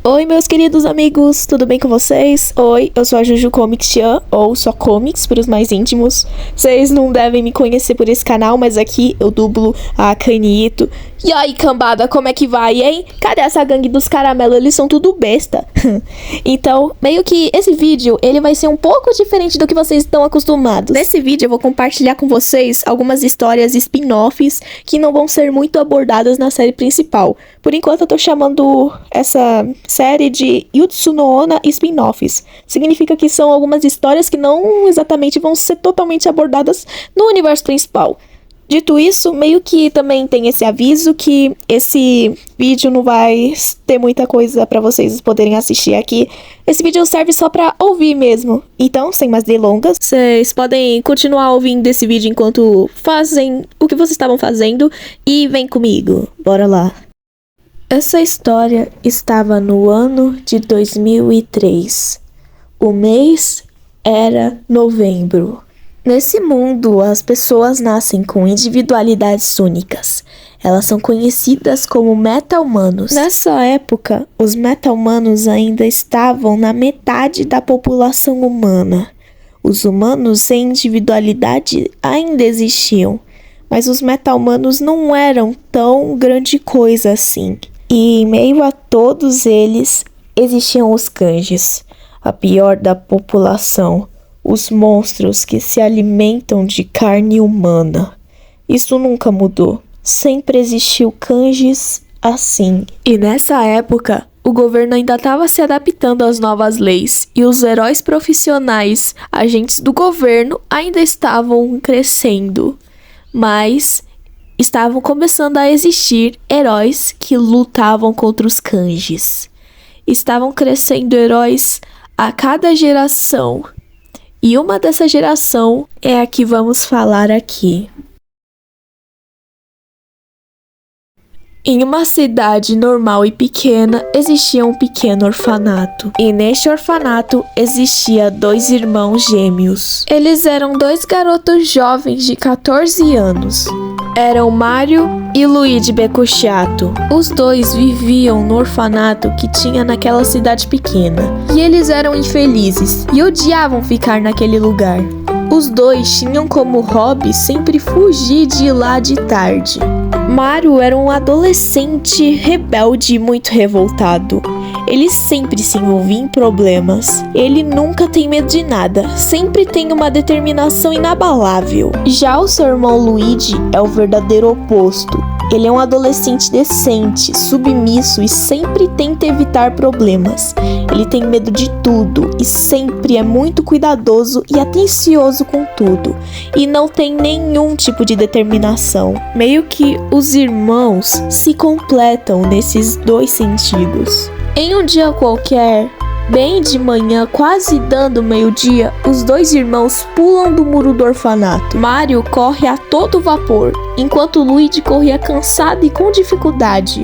Oi, meus queridos amigos, tudo bem com vocês? Oi, eu sou a Juju Comics Chan, ou só Comics para os mais íntimos. Vocês não devem me conhecer por esse canal, mas aqui eu dublo a Canito. E aí, cambada, como é que vai, hein? Cadê essa gangue dos caramelos? Eles são tudo besta. Então, meio que esse vídeo, ele vai ser um pouco diferente do que vocês estão acostumados. Nesse vídeo eu vou compartilhar com vocês algumas histórias spin-offs que não vão ser muito abordadas na série principal. Por enquanto eu tô chamando essa série de Yutsu no Onna spin-offs. Significa que são algumas histórias que não exatamente vão ser totalmente abordadas no universo principal. Dito isso, meio que também tem esse aviso que esse vídeo não vai ter muita coisa pra vocês poderem assistir aqui. Esse vídeo serve só pra ouvir mesmo. Então, sem mais delongas, vocês podem continuar ouvindo esse vídeo enquanto fazem o que vocês estavam fazendo e vem comigo. Bora lá. Essa história estava no ano de 2003. O mês era novembro. Nesse mundo, as pessoas nascem com individualidades únicas. Elas são conhecidas como meta-humanos. Nessa época, os meta-humanos ainda estavam na metade da população humana. Os humanos sem individualidade ainda existiam, mas os meta-humanos não eram tão grande coisa assim. E em meio a todos eles, existiam os kanjis, a pior da população. Os monstros que se alimentam de carne humana. Isso nunca mudou. Sempre existiu kanjis assim. E nessa época, o governo ainda estava se adaptando às novas leis. E os heróis profissionais, agentes do governo, ainda estavam crescendo. Mas estavam começando a existir heróis que lutavam contra os kanjis. Estavam crescendo heróis a cada geração. E uma dessa geração é a que vamos falar aqui. Em uma cidade normal e pequena, existia um pequeno orfanato. E neste orfanato existia 2 irmãos gêmeos. Eles eram 2 garotos jovens de 14 anos. Eram Mario e Luigi Beccucciato. Os 2 viviam no orfanato que tinha naquela cidade pequena. E eles eram infelizes e odiavam ficar naquele lugar. Os 2 tinham como hobby sempre fugir de lá de tarde. Mario era um adolescente rebelde e muito revoltado. Ele sempre se envolvia em problemas. Ele nunca tem medo de nada, sempre tem uma determinação inabalável. Já o seu irmão Luigi é o verdadeiro oposto. Ele é um adolescente decente, submisso e sempre tenta evitar problemas. Ele tem medo de tudo e sempre é muito cuidadoso e atencioso com tudo. E não tem nenhum tipo de determinação. Meio que os irmãos se completam nesses 2 sentidos. Em um dia qualquer, bem de manhã, quase dando meio-dia, os 2 irmãos pulam do muro do orfanato. Mario corre a todo vapor, enquanto Luigi corria cansado e com dificuldade.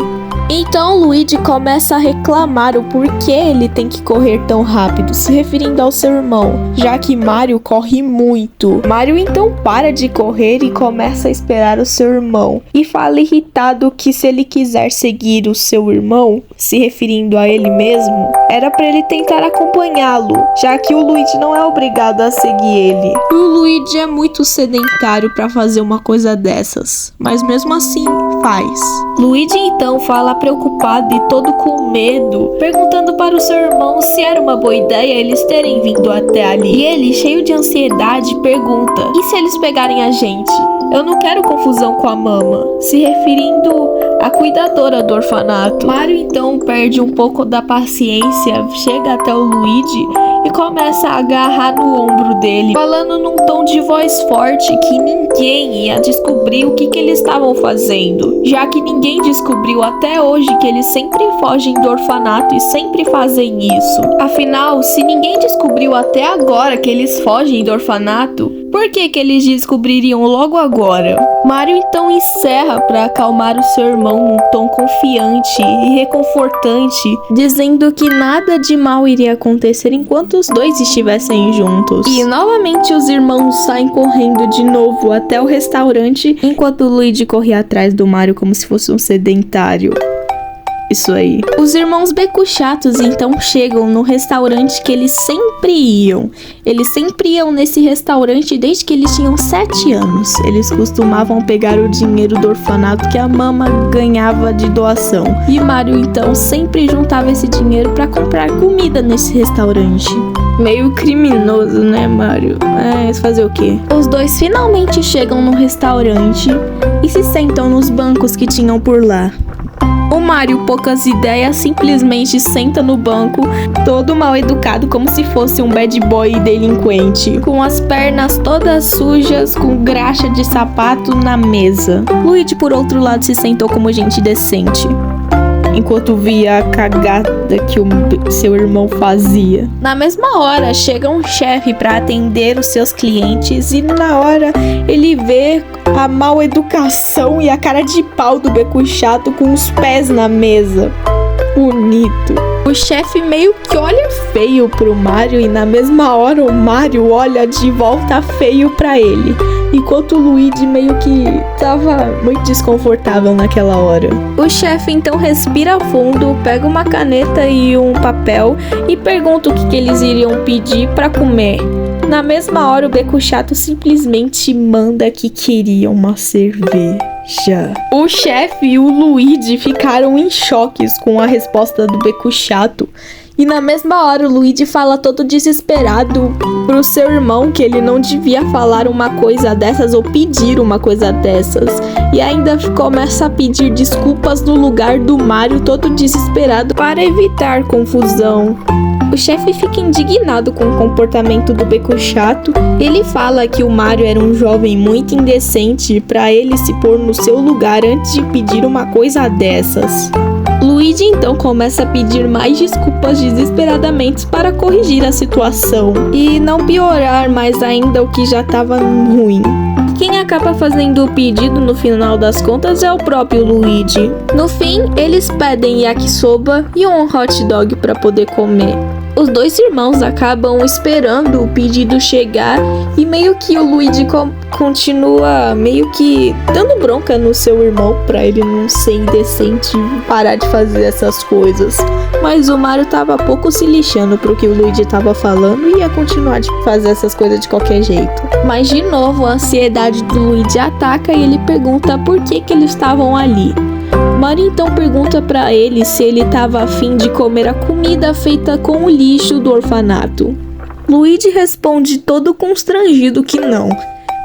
Então Luigi começa a reclamar o porquê ele tem que correr tão rápido, se referindo ao seu irmão, já que Mario corre muito. Mario então para de correr e começa a esperar o seu irmão, e fala irritado que se ele quiser seguir o seu irmão, se referindo a ele mesmo, era para ele tentar acompanhá-lo, já que o Luigi não é obrigado a seguir ele. E o Luigi é muito sedentário para fazer uma coisa dessas, mas mesmo assim faz. Luigi então fala preocupado e todo com medo, perguntando para o seu irmão se era uma boa ideia eles terem vindo até ali. E ele, cheio de ansiedade, pergunta: e se eles pegarem a gente? Eu não quero confusão com a mama, se referindo à cuidadora do orfanato. Mario então perde um pouco da paciência, chega até o Luigi e começa a agarrar no ombro dele, falando num tom de voz forte que ninguém ia descobrir o que eles estavam fazendo, já que ninguém descobriu até hoje que eles sempre fogem do orfanato e sempre fazem isso. Afinal, se ninguém descobriu até agora que eles fogem do orfanato, por que eles descobririam logo agora? Mario então encerra para acalmar o seu irmão num tom confiante e reconfortante, dizendo que nada de mal iria acontecer enquanto os 2 estivessem juntos. E novamente os irmãos saem correndo de novo até o restaurante, enquanto Luigi corria atrás do Mario como se fosse um sedentário. isso aí. Os irmãos Beco-Chatos então chegam no restaurante que eles sempre iam. Eles sempre iam nesse restaurante desde que eles tinham 7 anos. Eles costumavam pegar o dinheiro do orfanato que a mama ganhava de doação. E Mário então sempre juntava esse dinheiro para comprar comida nesse restaurante. Meio criminoso, né, Mário? Fazer o quê? Os dois finalmente chegam no restaurante e se sentam nos bancos que tinham por lá. O Mário, poucas ideias, simplesmente senta no banco, todo mal educado, como se fosse um bad boy delinquente, com as pernas todas sujas, com graxa de sapato na mesa. Luigi, por outro lado, se sentou como gente decente, enquanto via a cagada que o seu irmão fazia. Na mesma hora, chega um chefe para atender os seus clientes e na hora ele vê a mal educação e a cara de pau do Beco-Chato com os pés na mesa. Bonito. O chefe meio que olha feio pro Mário e na mesma hora o Mário olha de volta feio pra ele. Enquanto o Luigi meio que tava muito desconfortável naquela hora. O chefe então respira fundo, pega uma caneta e um papel e pergunta o que eles iriam pedir pra comer. Na mesma hora o Beco-Chato simplesmente manda que queria uma cerveja. O chefe e o Luigi ficaram em choques com a resposta do Beco-Chato. E na mesma hora o Luigi fala todo desesperado pro seu irmão que ele não devia falar uma coisa dessas ou pedir uma coisa dessas. E ainda começa a pedir desculpas no lugar do Mário todo desesperado para evitar confusão. O chefe fica indignado com o comportamento do Beco-Chato. Ele fala que o Mário era um jovem muito indecente para ele se pôr no seu lugar antes de pedir uma coisa dessas. Luigi então começa a pedir mais desculpas desesperadamente para corrigir a situação e não piorar mais ainda o que já estava ruim. Quem acaba fazendo o pedido no final das contas é o próprio Luigi. No fim, eles pedem yakisoba e um hot dog para poder comer. Os dois irmãos acabam esperando o pedido chegar e meio que o Luigi continua meio que dando bronca no seu irmão pra ele não ser indecente e parar de fazer essas coisas. Mas o Mário tava pouco se lixando pro que o Luigi tava falando e ia continuar de fazer essas coisas de qualquer jeito. Mas de novo a ansiedade do Luigi ataca e ele pergunta por que eles estavam ali. Mário então pergunta pra ele se ele tava afim de comer a comida feita com o lixo do orfanato. Luigi responde todo constrangido que não.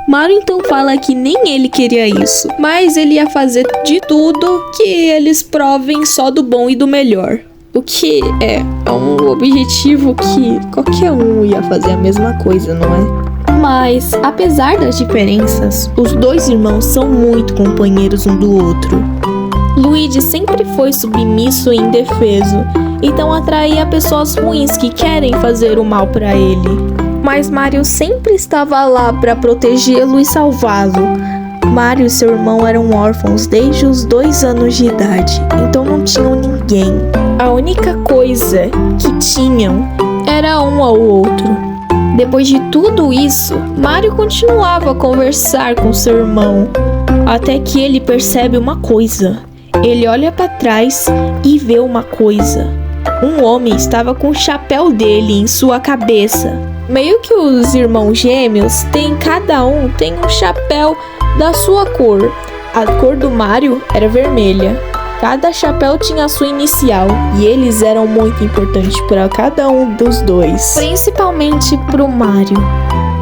Mário então fala que nem ele queria isso, mas ele ia fazer de tudo que eles provem só do bom e do melhor. O que é um objetivo que qualquer um ia fazer a mesma coisa, não é? Mas, apesar das diferenças, os dois irmãos são muito companheiros um do outro. Luigi sempre foi submisso e indefeso, então atraía pessoas ruins que querem fazer o mal para ele. Mas Mário sempre estava lá para protegê-lo e salvá-lo. Mário e seu irmão eram órfãos desde os 2 anos de idade, então não tinham ninguém. A única coisa que tinham era um ao outro. Depois de tudo isso, Mário continuava a conversar com seu irmão, até que ele percebe uma coisa. Ele olha para trás e vê uma coisa. Um homem estava com o chapéu dele em sua cabeça. Meio que os irmãos gêmeos cada um tem um chapéu da sua cor. A cor do Mário era vermelha. Cada chapéu tinha a sua inicial e eles eram muito importantes para cada um dos dois, principalmente para o Mário.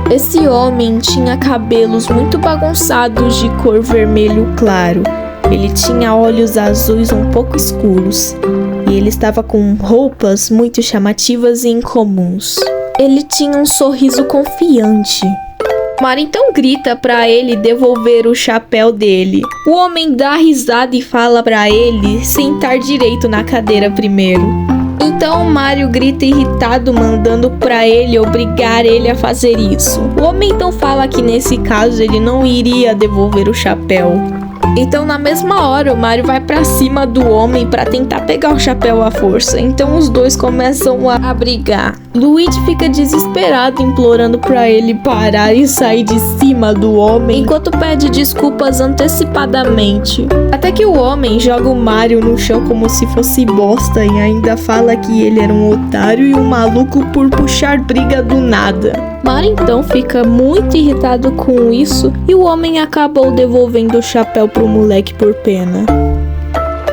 Esse homem tinha cabelos muito bagunçados de cor vermelho claro. Ele tinha olhos azuis um pouco escuros e ele estava com roupas muito chamativas e incomuns. Ele tinha um sorriso confiante. Mário então grita para ele devolver o chapéu dele. O homem dá risada e fala para ele sentar direito na cadeira primeiro. Então Mário grita irritado, mandando para ele obrigar ele a fazer isso. O homem então fala que nesse caso ele não iria devolver o chapéu. Então na mesma hora o Mário vai pra cima do homem pra tentar pegar o chapéu à força. Então os dois começam a brigar. Luigi fica desesperado, implorando pra ele parar e sair de cima do homem, enquanto pede desculpas antecipadamente. Até Até que o homem joga o Mario no chão como se fosse bosta e ainda fala que ele era um otário e um maluco por puxar briga do nada. Mario então fica muito irritado com isso e o homem acabou devolvendo o chapéu pro moleque por pena.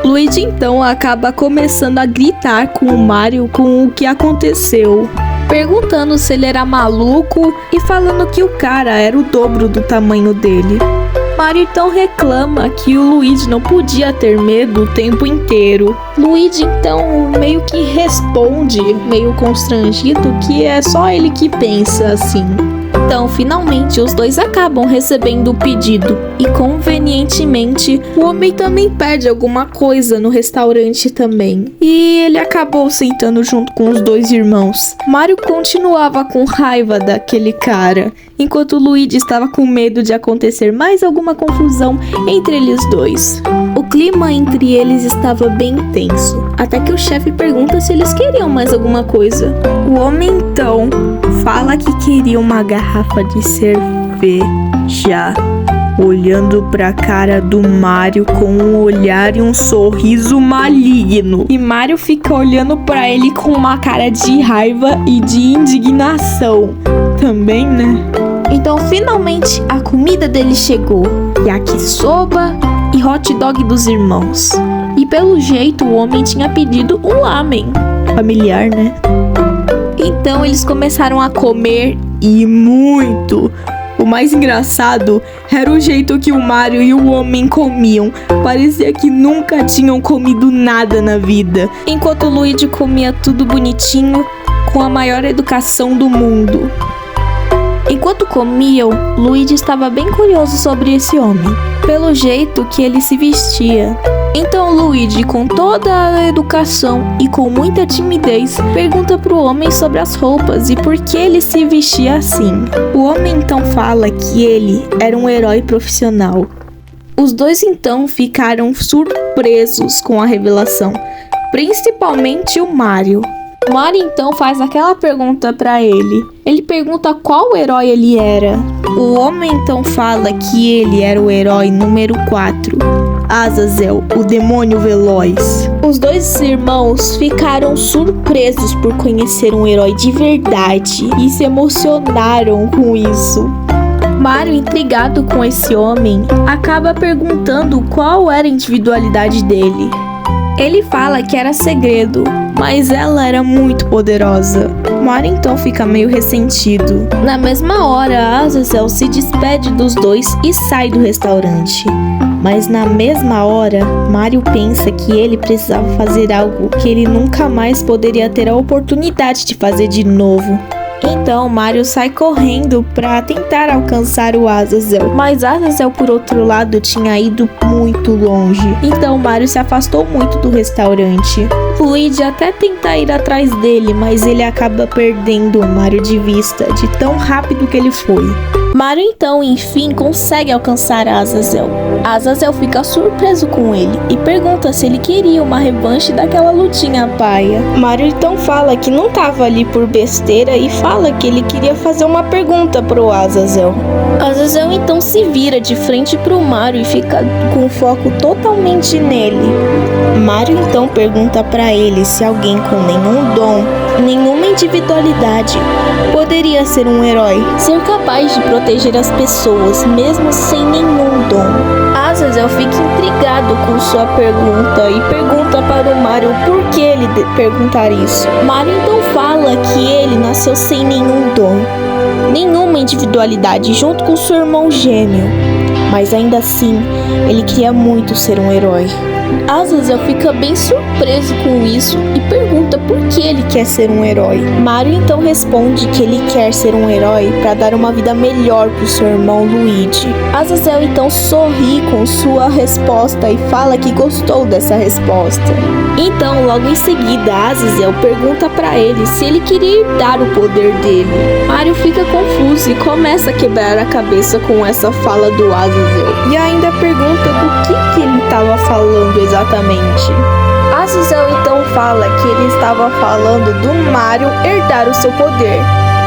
Luigi então acaba começando a gritar com o Mario com o que aconteceu, perguntando se ele era maluco e falando que o cara era o dobro do tamanho dele. Mario então reclama que o Luigi não podia ter medo o tempo inteiro. Luigi então meio que responde, meio constrangido, que é só ele que pensa assim. Então, finalmente, os dois acabam recebendo o pedido. E, convenientemente, o homem também pede alguma coisa no restaurante também. E ele acabou sentando junto com os dois irmãos. Mario continuava com raiva daquele cara, enquanto Luigi estava com medo de acontecer mais alguma confusão entre eles dois. O clima entre eles estava bem tenso, até que o chefe pergunta se eles queriam mais alguma coisa. O homem, então, fala que queria uma garrafa de cerveja, olhando pra cara do Mario com um olhar e um sorriso maligno. E Mario fica olhando pra ele com uma cara de raiva e de indignação também, né? Então, finalmente, a comida dele chegou. Yakisoba e hot dog dos irmãos. E pelo jeito, o homem tinha pedido um lamen. Familiar, né? Então eles começaram a comer e muito. O mais engraçado era o jeito que o Mario e o homem comiam. Parecia que nunca tinham comido nada na vida. Enquanto o Luigi comia tudo bonitinho, com a maior educação do mundo. Enquanto comiam, Luigi estava bem curioso sobre esse homem, pelo jeito que ele se vestia. Então Luigi, com toda a educação e com muita timidez, pergunta pro homem sobre as roupas e por que ele se vestia assim. O homem então fala que ele era um herói profissional. Os dois então ficaram surpresos com a revelação, principalmente o Mario. Mario então faz aquela pergunta pra ele. Ele pergunta qual herói ele era. O homem então fala que ele era o herói número 4, Azazel, o demônio veloz. Os dois irmãos ficaram surpresos por conhecer um herói de verdade e se emocionaram com isso. Mario, intrigado com esse homem, acaba perguntando qual era a individualidade dele. Ele fala que era segredo, mas ela era muito poderosa. Mario então fica meio ressentido. Na mesma hora, Azazel se despede dos dois e sai do restaurante. Mas na mesma hora, Mario pensa que ele precisava fazer algo que ele nunca mais poderia ter a oportunidade de fazer de novo. Então Mario sai correndo para tentar alcançar o Azazel, mas Azazel, por outro lado, tinha ido muito longe. Então Mario se afastou muito do restaurante. Luigi até tenta ir atrás dele, mas ele acaba perdendo o Mario de vista de tão rápido que ele foi. Mario então, enfim, consegue alcançar Azazel. Azazel fica surpreso com ele e pergunta se ele queria uma revanche daquela lutinha paia. Mario então fala que não tava ali por besteira e fala que ele queria fazer uma pergunta pro Azazel. Azazel então se vira de frente pro Mario e fica com foco totalmente nele. Mario então pergunta pra ele se alguém com nenhum dom, nenhuma individualidade, poderia ser um herói, ser capaz de proteger as pessoas mesmo sem nenhum dom. Azazel fica intrigado com sua pergunta e pergunta para o Mario por que ele perguntar isso. Mario então fala que ele nasceu sem nenhum dom, nenhuma individualidade junto com seu irmão gêmeo, mas ainda assim ele queria muito ser um herói. Azazel fica bem surpreso com isso e pergunta por que ele quer ser um herói. Mario então responde que ele quer ser um herói para dar uma vida melhor para o seu irmão Luigi. Azazel então sorri com sua resposta e fala que gostou dessa resposta. Então, logo em seguida, Azazel pergunta para ele se ele queria herdar o poder dele. Mario fica confuso e começa a quebrar a cabeça com essa fala do Azazel e ainda pergunta do que ele estava falando exatamente. Azazel então fala que ele estava falando do Mario herdar o seu poder.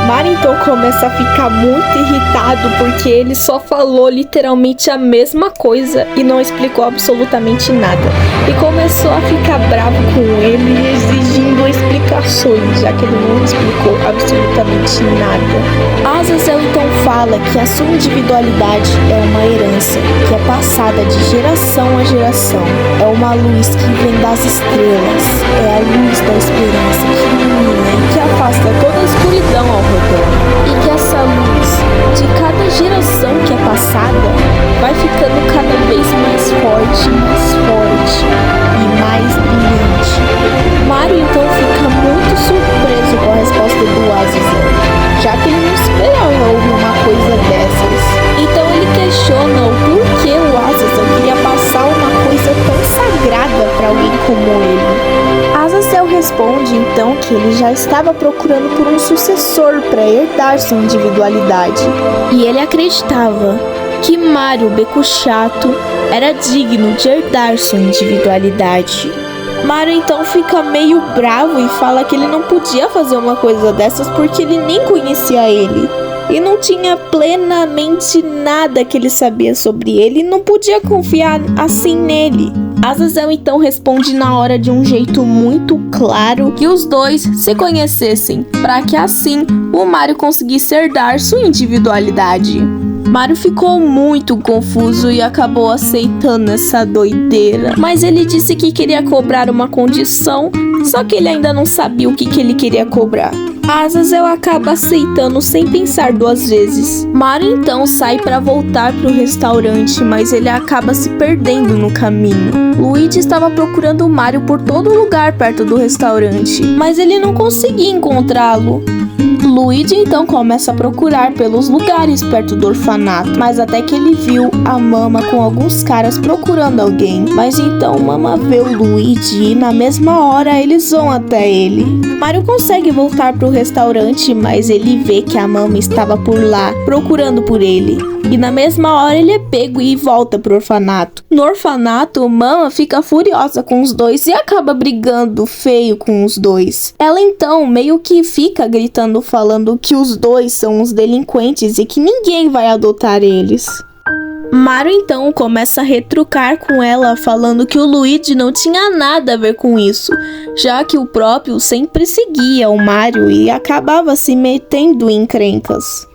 Mario então começa a ficar muito irritado porque ele só falou literalmente a mesma coisa e não explicou absolutamente nada. E começou a ficar bravo com ele, exigindo explicações, já que ele não explicou absolutamente nada. Azazel então fala que a sua individualidade é uma herança, que é passada de geração a geração. É uma luz que vem das estrelas, é a luz da esperança que ilumina e que afasta toda a escuridão ao redor. E que essa luz, de cada geração que é passada, vai ficando cada vez mais forte e mais brilhante. Mario então fica muito surpreso com a resposta do Azazel, já que ele não esperava ouvir uma coisa dessas. Então ele questiona o porquê o Azazel queria passar uma coisa tão sagrada para alguém como ele. Azazel responde então que ele já estava procurando por um sucessor para herdar sua individualidade. E ele acreditava que Mario, o Beco Chato, era digno de herdar sua individualidade. Mario então fica meio bravo e fala que ele não podia fazer uma coisa dessas porque ele nem conhecia ele. E não tinha plenamente nada que ele sabia sobre ele e não podia confiar assim nele. Azazel então responde na hora de um jeito muito claro que os dois se conhecessem, para que assim o Mario conseguisse herdar sua individualidade. Mario ficou muito confuso e acabou aceitando essa doideira, mas ele disse que queria cobrar uma condição, só que ele ainda não sabia o que ele queria cobrar. Azazel acaba aceitando sem pensar duas vezes. Mario então sai para voltar pro restaurante, mas ele acaba se perdendo no caminho. Luigi estava procurando o Mario por todo lugar perto do restaurante, mas ele não conseguia encontrá-lo. Luigi então começa a procurar pelos lugares perto do orfanato, mas até que ele viu a Mama com alguns caras procurando alguém. Mas então Mama vê o Luigi e na mesma hora eles vão até ele. Mario consegue voltar pro restaurante, mas ele vê que a Mama estava por lá procurando por ele. E na mesma hora ele é pego e volta pro orfanato. No orfanato, Mama fica furiosa com os dois e acaba brigando feio com os dois. Ela então meio que fica gritando, falando que os dois são uns delinquentes e que ninguém vai adotar eles. Mario então começa a retrucar com ela, falando que o Luigi não tinha nada a ver com isso, já que o próprio sempre seguia o Mario e acabava se metendo em encrencas.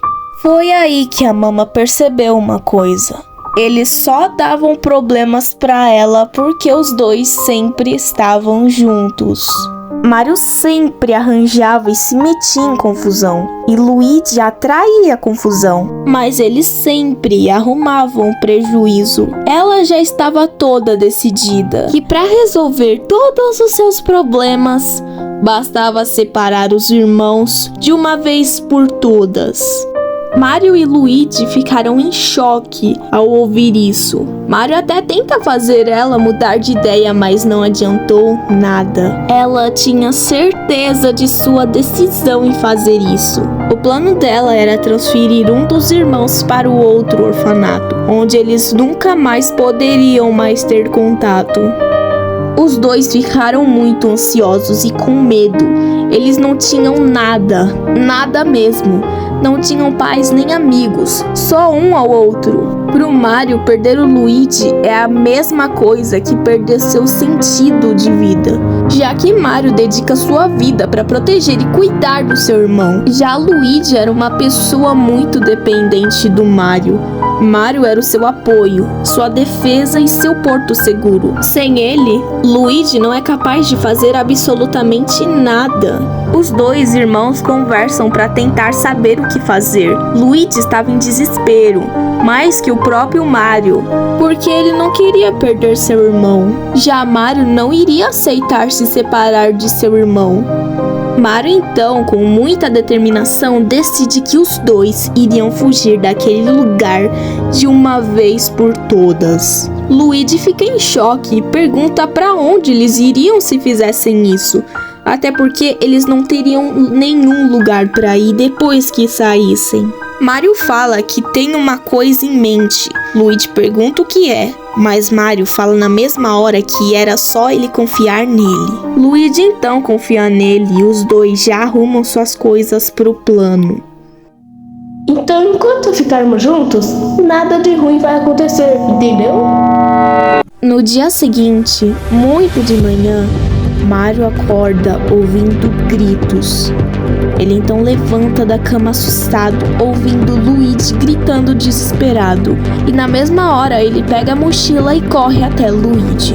Foi aí que a Mama percebeu uma coisa. Eles só davam problemas pra ela porque os dois sempre estavam juntos. Mario sempre arranjava e se metia em confusão, e Luigi atraía confusão, mas eles sempre arrumavam prejuízo. Ela já estava toda decidida que para resolver todos os seus problemas, bastava separar os irmãos de uma vez por todas. Mario e Luigi ficaram em choque ao ouvir isso. Mario até tenta fazer ela mudar de ideia, mas não adiantou nada. Ela tinha certeza de sua decisão em fazer isso. O plano dela era transferir um dos irmãos para o outro orfanato, onde eles nunca mais poderiam mais ter contato. Os dois ficaram muito ansiosos e com medo. Eles não tinham nada mesmo. Não tinham pais nem amigos, só um ao outro. Pro Mario, perder o Luigi é a mesma coisa que perder seu sentido de vida, já que Mario dedica sua vida para proteger e cuidar do seu irmão. Já Luigi era uma pessoa muito dependente do Mario. Mario era o seu apoio, sua defesa e seu porto seguro. Sem ele, Luigi não é capaz de fazer absolutamente nada. Os dois irmãos conversam para tentar saber o que fazer. Luigi estava em desespero, mais que o próprio Mario, porque ele não queria perder seu irmão. Já Mario não iria aceitar se separar de seu irmão. Mario então, com muita determinação, decide que os dois iriam fugir daquele lugar de uma vez por todas. Luigi fica em choque e pergunta para onde eles iriam se fizessem isso, até porque eles não teriam nenhum lugar para ir depois que saíssem. Mario fala que tem uma coisa em mente. Luigi pergunta o que é, mas Mario fala na mesma hora que era só ele confiar nele. Luigi então confia nele e os dois já arrumam suas coisas pro plano. Então, enquanto ficarmos juntos, nada de ruim vai acontecer, entendeu? No dia seguinte, muito de manhã, Mário acorda ouvindo gritos. Ele então levanta da cama assustado, ouvindo Luigi gritando desesperado. E na mesma hora ele pega a mochila e corre até Luigi.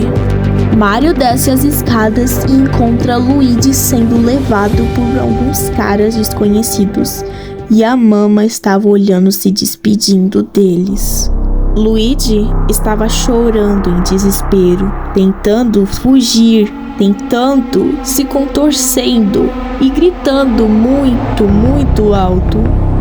Mário desce as escadas e encontra Luigi sendo levado por alguns caras desconhecidos. E a mama estava olhando se despedindo deles. Luigi estava chorando em desespero, tentando fugir, tentando se contorcendo e gritando muito alto.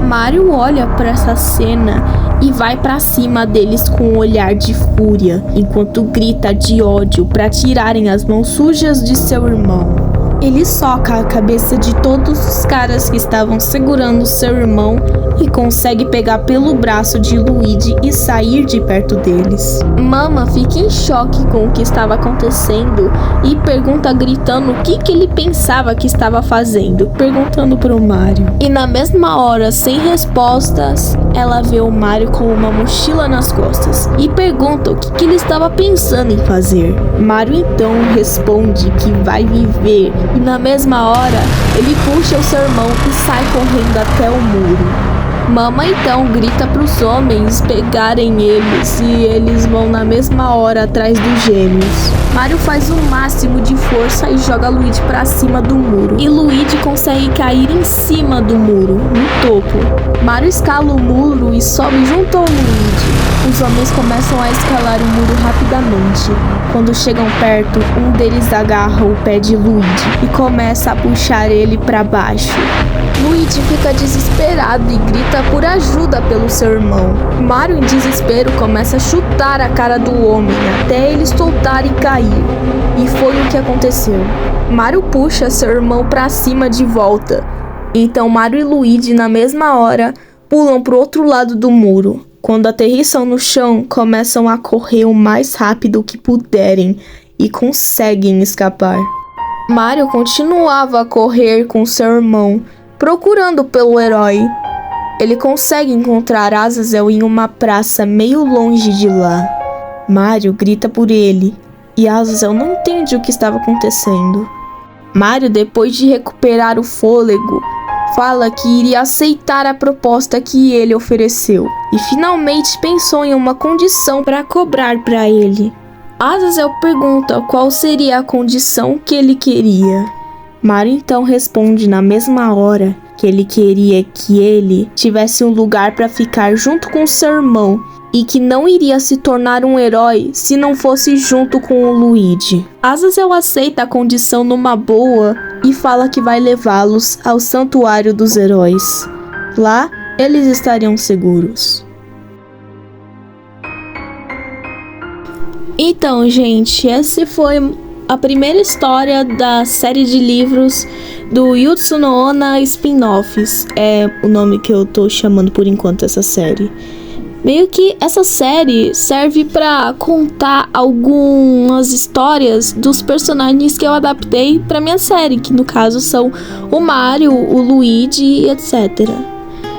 Mário olha para essa cena e vai para cima deles com um olhar de fúria, enquanto grita de ódio para tirarem as mãos sujas de seu irmão. Ele soca a cabeça de todos os caras que estavam segurando seu irmão e consegue pegar pelo braço de Luigi e sair de perto deles. Mama fica em choque com o que estava acontecendo e pergunta gritando o que ele pensava que estava fazendo, perguntando pro Mário. E na mesma hora, sem respostas, ela vê o Mário com uma mochila nas costas e pergunta o que ele estava pensando em fazer. Mário então responde que vai viver e na mesma hora ele puxa o seu irmão e sai correndo até o muro. Mama então grita para os homens pegarem eles e eles vão na mesma hora atrás dos gêmeos. Mário faz o máximo de força e joga Luigi para cima do muro. E Luigi consegue cair em cima do muro, no topo. Mário escala o muro e sobe junto ao Luigi. Os homens começam a escalar o muro rapidamente. Quando chegam perto, um deles agarra o pé de Luigi e começa a puxar ele para baixo. Luigi fica desesperado e grita por ajuda pelo seu irmão. Mário, em desespero, começa a chutar a cara do homem até ele soltar e cair. E foi o que aconteceu. Mário puxa seu irmão para cima de volta. Então Mário e Luigi, na mesma hora, pulam pro outro lado do muro. Quando aterrissam no chão, começam a correr o mais rápido que puderem e conseguem escapar. Mário continuava a correr com seu irmão, procurando pelo herói. Ele consegue encontrar Azazel em uma praça meio longe de lá. Mário grita por ele e Azazel não entende o que estava acontecendo. Mário, depois de recuperar o fôlego, fala que iria aceitar a proposta que ele ofereceu e finalmente pensou em uma condição para cobrar para ele. Azazel pergunta qual seria a condição que ele queria. Mário então responde na mesma hora que ele queria que ele tivesse um lugar para ficar junto com seu irmão e que não iria se tornar um herói se não fosse junto com o Luigi. Azazel aceita a condição numa boa e fala que vai levá-los ao Santuário dos Heróis. Lá, eles estariam seguros. Então, gente, esse foi a primeira história da série de livros do Yutsu no Onna Spin-Offs. É o nome que eu tô chamando por enquanto essa série. Meio que essa série serve pra contar algumas histórias dos personagens que eu adaptei pra minha série, que no caso são o Mario, o Luigi, etc.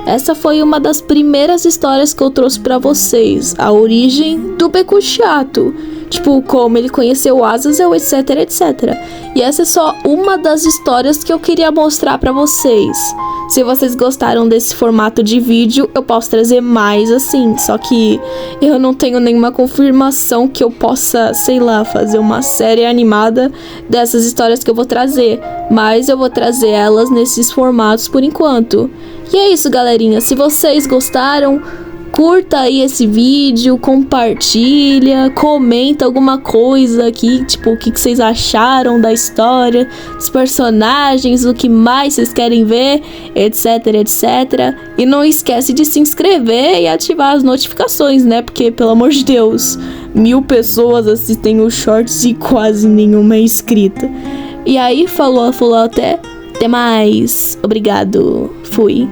Essa foi uma das primeiras histórias que eu trouxe pra vocês, a origem do Beku Chato. Tipo, como ele conheceu o Azazel, etc, etc. E essa é só uma das histórias que eu queria mostrar pra vocês. Se vocês gostaram desse formato de vídeo, eu posso trazer mais assim. Só que eu não tenho nenhuma confirmação que eu possa, sei lá, fazer uma série animada dessas histórias que eu vou trazer. Mas eu vou trazer elas nesses formatos por enquanto. E é isso, galerinha. Se vocês gostaram, curta aí esse vídeo, compartilha, comenta alguma coisa aqui, tipo, o que vocês acharam da história, dos personagens, o que mais vocês querem ver, etc, etc. E não esquece de se inscrever e ativar as notificações, né? Porque, pelo amor de Deus, 1000 pessoas assistem os shorts e quase nenhuma é inscrita. E aí, falou até mais. Obrigado. Fui.